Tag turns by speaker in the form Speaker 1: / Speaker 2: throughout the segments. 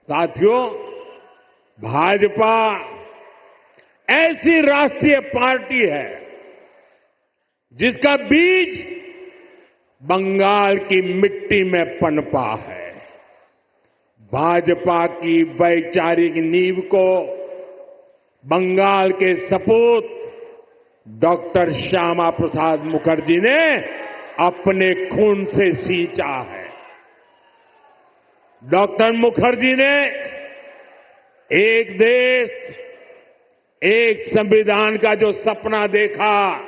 Speaker 1: साथियों, भाजपा ऐसी राष्ट्रीय पार्टी है जिसका बीज बंगाल की मिट्टी में पनपा है। भाजपा की वैचारिक नींव को बंगाल के सपूत डॉक्टर श्यामा प्रसाद मुखर्जी ने अपने खून से सींचा है। डॉक्टर मुखर्जी ने एक देश, एक संविधान का जो सपना देखा,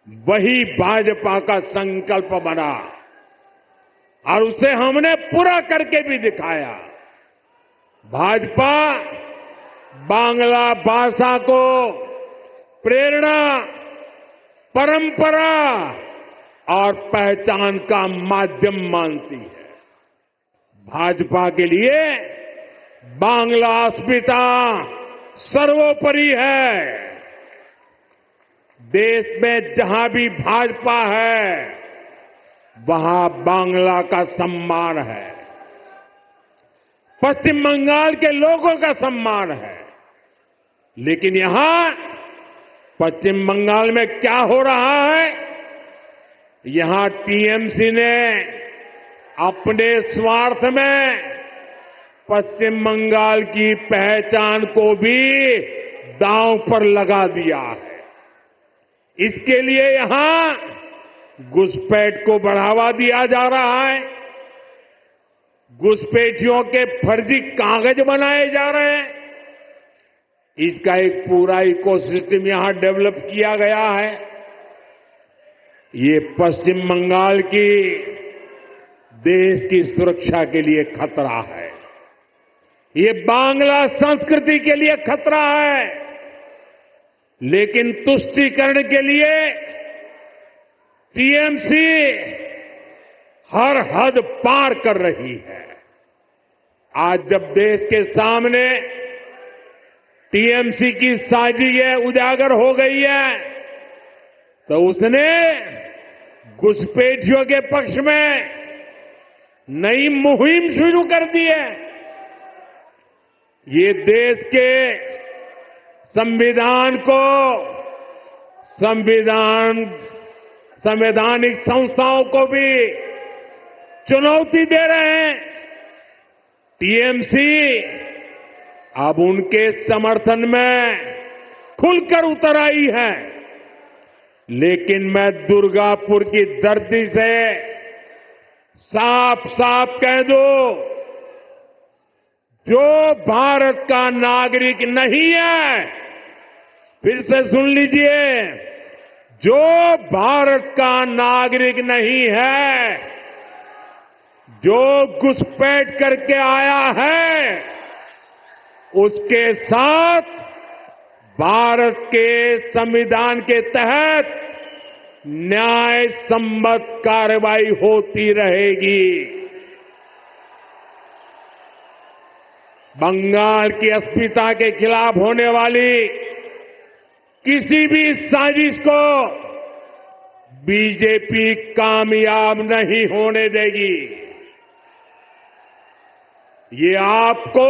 Speaker 1: वही भाजपा का संकल्प बना और उसे हमने पूरा करके भी दिखाया। भाजपा बांग्ला भाषा को प्रेरणा, परंपरा और पहचान का माध्यम मानती है। भाजपा के लिए बांग्ला अस्मिता सर्वोपरि है। देश में जहां भी भाजपा है, वहां बांग्ला का सम्मान है, पश्चिम बंगाल के लोगों का सम्मान है। लेकिन यहां पश्चिम बंगाल में क्या हो रहा है? यहां टीएमसी ने अपने स्वार्थ में पश्चिम बंगाल की पहचान को भी दांव पर लगा दिया है। इसके लिए यहां घुसपैठ को बढ़ावा दिया जा रहा है। घुसपैठियों के फर्जी कागज बनाए जा रहे हैं। इसका एक पूरा इकोसिस्टम यहां डेवलप किया गया है। ये पश्चिम बंगाल की देश की सुरक्षा के लिए खतरा है। ये बांग्ला संस्कृति के लिए खतरा है। लेकिन तुष्टीकरण के लिए टीएमसी हर हद पार कर रही है। आज जब देश के सामने टीएमसी की साजिश उजागर हो गई है, तो उसने घुसपैठियों के पक्ष में नई मुहिम शुरू कर दी है। ये देश के संविधान को, संवैधानिक संस्थाओं को भी चुनौती दे रहे हैं। टीएमसी अब उनके समर्थन में खुलकर उतर आई है। लेकिन मैं दुर्गापुर की धरती से साफ साफ कह दूं, जो भारत का नागरिक नहीं है, फिर से सुन लीजिए, जो भारत का नागरिक नहीं है, जो घुसपैठ करके आया है, उसके साथ भारत के संविधान के तहत न्याय सम्मत कार्रवाई होती रहेगी। बंगाल की अस्मिता के खिलाफ होने वाली किसी भी साजिश को बीजेपी कामयाब नहीं होने देगी। ये आपको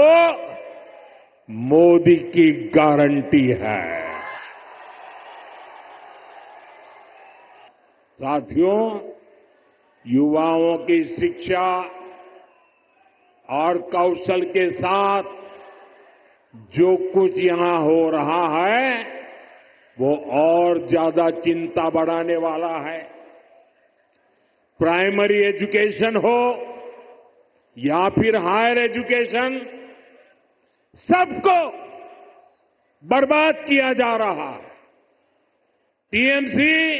Speaker 1: मोदी की गारंटी है। साथियों, युवाओं की शिक्षा और कौशल के साथ जो कुछ यहां हो रहा है, वो और ज्यादा चिंता बढ़ाने वाला है। प्राइमरी एजुकेशन हो या फिर हायर एजुकेशन, सबको बर्बाद किया जा रहा है। टीएमसी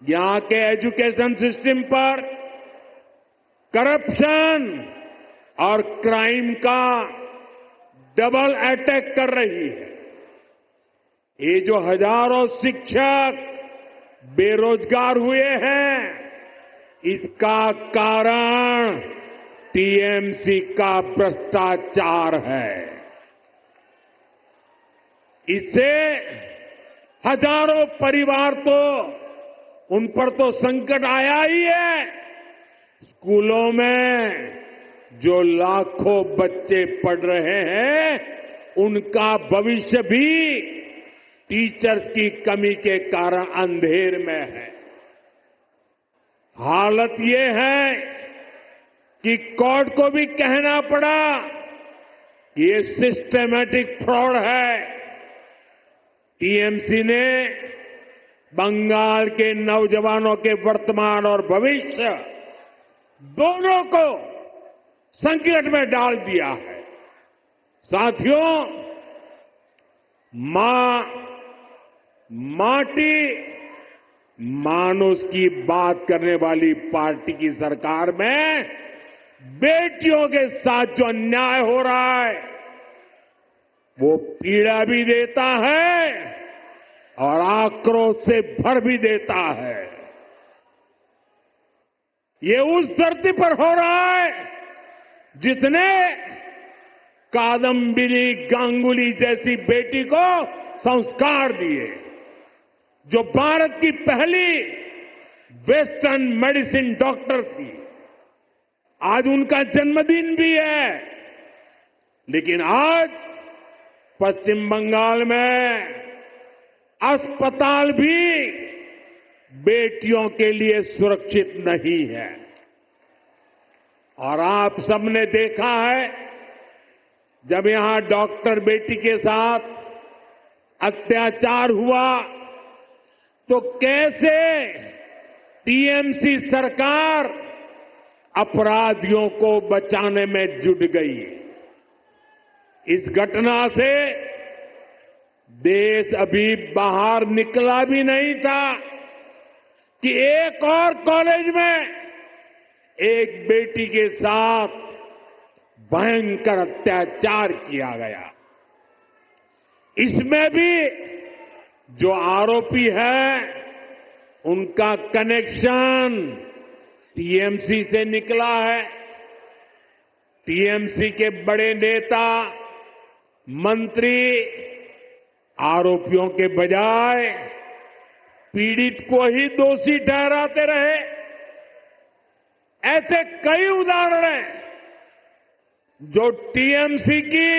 Speaker 1: यहां के एजुकेशन सिस्टम पर करप्शन और क्राइम का डबल अटैक कर रही है। ये जो हजारों शिक्षक बेरोजगार हुए हैं, इसका कारण टीएमसी का भ्रष्टाचार है। इससे हजारों परिवार तो, उन पर तो संकट आया ही है। स्कूलों में जो लाखों बच्चे पढ़ रहे हैं, उनका भविष्य भी टीचर्स की कमी के कारण अंधेर में है। हालत ये है कि कोर्ट को भी कहना पड़ा कि ये सिस्टमैटिक फ्रॉड है। टीएमसी ने बंगाल के नौजवानों के वर्तमान और भविष्य दोनों को संकट में डाल दिया है। साथियों, माटी मानुष की बात करने वाली पार्टी की सरकार में बेटियों के साथ जो अन्याय हो रहा है, वो पीड़ा भी देता है और आक्रोश से भर भी देता है। ये उस धरती पर हो रहा है जिसने कादम्बिनी गांगुली जैसी बेटी को संस्कार दिए, जो भारत की पहली वेस्टर्न मेडिसिन डॉक्टर थी। आज उनका जन्मदिन भी है, लेकिन आज पश्चिम बंगाल में अस्पताल भी बेटियों के लिए सुरक्षित नहीं है। और आप सबने देखा है, जब यहां डॉक्टर बेटी के साथ अत्याचार हुआ तो कैसे टीएमसी सरकार अपराधियों को बचाने में जुट गई। इस घटना से देश अभी बाहर निकला भी नहीं था कि एक और कॉलेज में एक बेटी के साथ भयंकर अत्याचार किया गया। इसमें भी जो आरोपी है, उनका कनेक्शन टीएमसी से निकला है। टीएमसी के बड़े नेता, मंत्री आरोपियों के बजाय पीड़ित को ही दोषी ठहराते रहे। ऐसे कई उदाहरण हैं जो टीएमसी की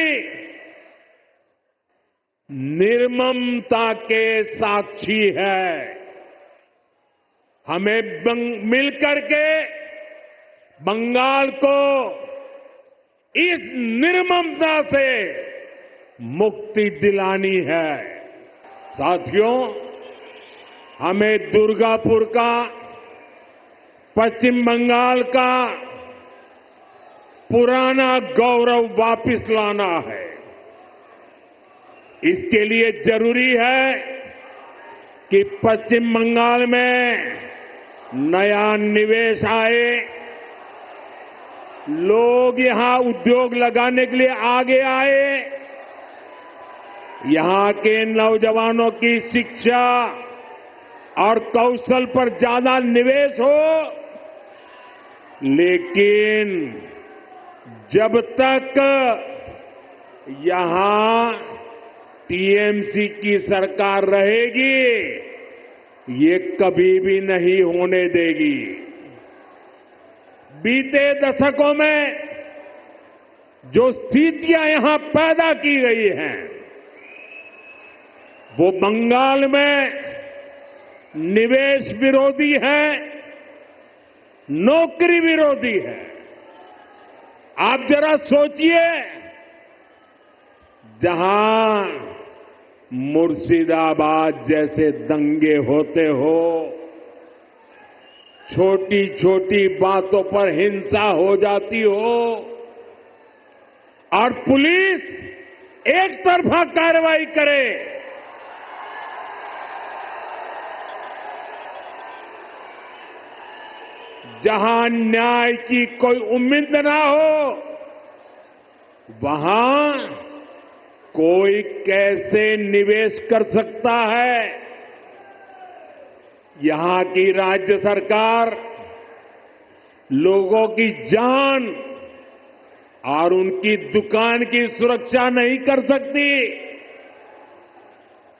Speaker 1: निर्ममता के साक्षी है। हमें मिलकर के बंगाल को इस निर्ममता से मुक्ति दिलानी है। साथियों, हमें दुर्गापुर का, पश्चिम बंगाल का पुराना गौरव वापस लाना है। इसके लिए जरूरी है कि पश्चिम बंगाल में नया निवेश आए, लोग यहां उद्योग लगाने के लिए आगे आए, यहां के नौजवानों की शिक्षा और कौशल पर ज्यादा निवेश हो। लेकिन जब तक यहां टीएमसी की सरकार रहेगी, ये कभी भी नहीं होने देगी। बीते दशकों में जो स्थितियां यहां पैदा की गई हैं, वो बंगाल में निवेश विरोधी है, नौकरी विरोधी है। आप जरा सोचिए, जहां मुर्शिदाबाद जैसे दंगे होते हो, छोटी छोटी बातों पर हिंसा हो जाती हो और पुलिस एक तरफा कार्रवाई करे, जहां न्याय की कोई उम्मीद ना हो, वहां कोई कैसे निवेश कर सकता है। यहां की राज्य सरकार लोगों की जान और उनकी दुकान की सुरक्षा नहीं कर सकती,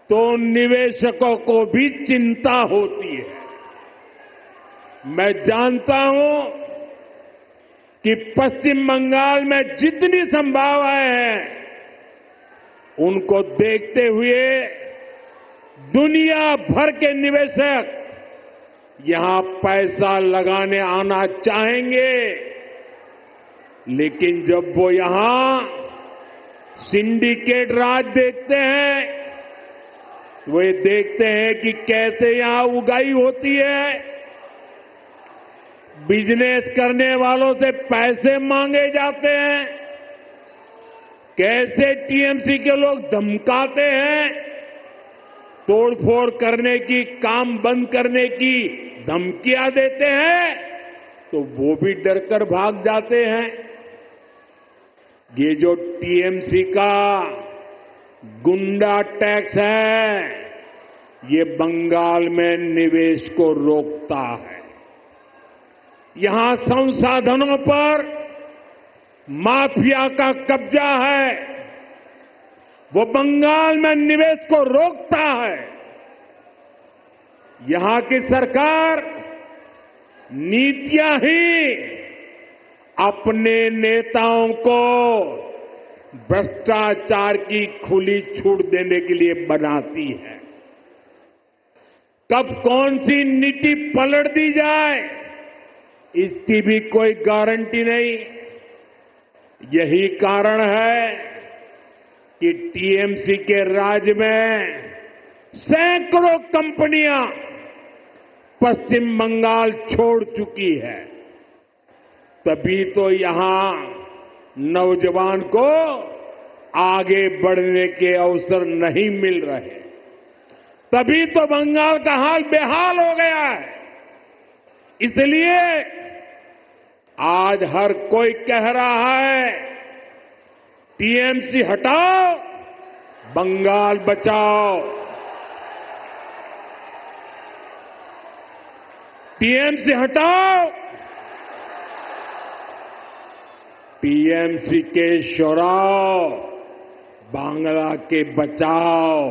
Speaker 1: तो निवेशकों को भी चिंता होती है। मैं जानता हूं कि पश्चिम बंगाल में जितनी संभावनाएं हैं उनको देखते हुए दुनिया भर के निवेशक यहां पैसा लगाने आना चाहेंगे, लेकिन जब वो यहां सिंडिकेट राज देखते हैं तो वे देखते हैं कि कैसे यहां उगाई होती है, बिजनेस करने वालों से पैसे मांगे जाते हैं, कैसे टीएमसी के लोग धमकाते हैं, तोड़फोड़ करने की, काम बंद करने की धमकियां देते हैं, तो वो भी डरकर भाग जाते हैं। ये जो टीएमसी का गुंडा टैक्स है, ये बंगाल में निवेश को रोकता है। यहां संसाधनों पर माफिया का कब्जा है, वो बंगाल में निवेश को रोकता है। यहां की सरकार नीतियां ही अपने नेताओं को भ्रष्टाचार की खुली छूट देने के लिए बनाती है। कब कौन सी नीति पलट दी जाए, इसकी भी कोई गारंटी नहीं। यही कारण है कि टीएमसी के राज में सैकड़ों कंपनियां पश्चिम बंगाल छोड़ चुकी है। तभी तो यहां नौजवान को आगे बढ़ने के अवसर नहीं मिल रहे, तभी तो बंगाल का हाल बेहाल हो गया है। इसलिए आज हर कोई कह रहा है, टीएमसी हटाओ, बंगाल बचाओ। टीएमसी हटाओ, टीएमसी के शोराव, बांग्ला के बचाओ।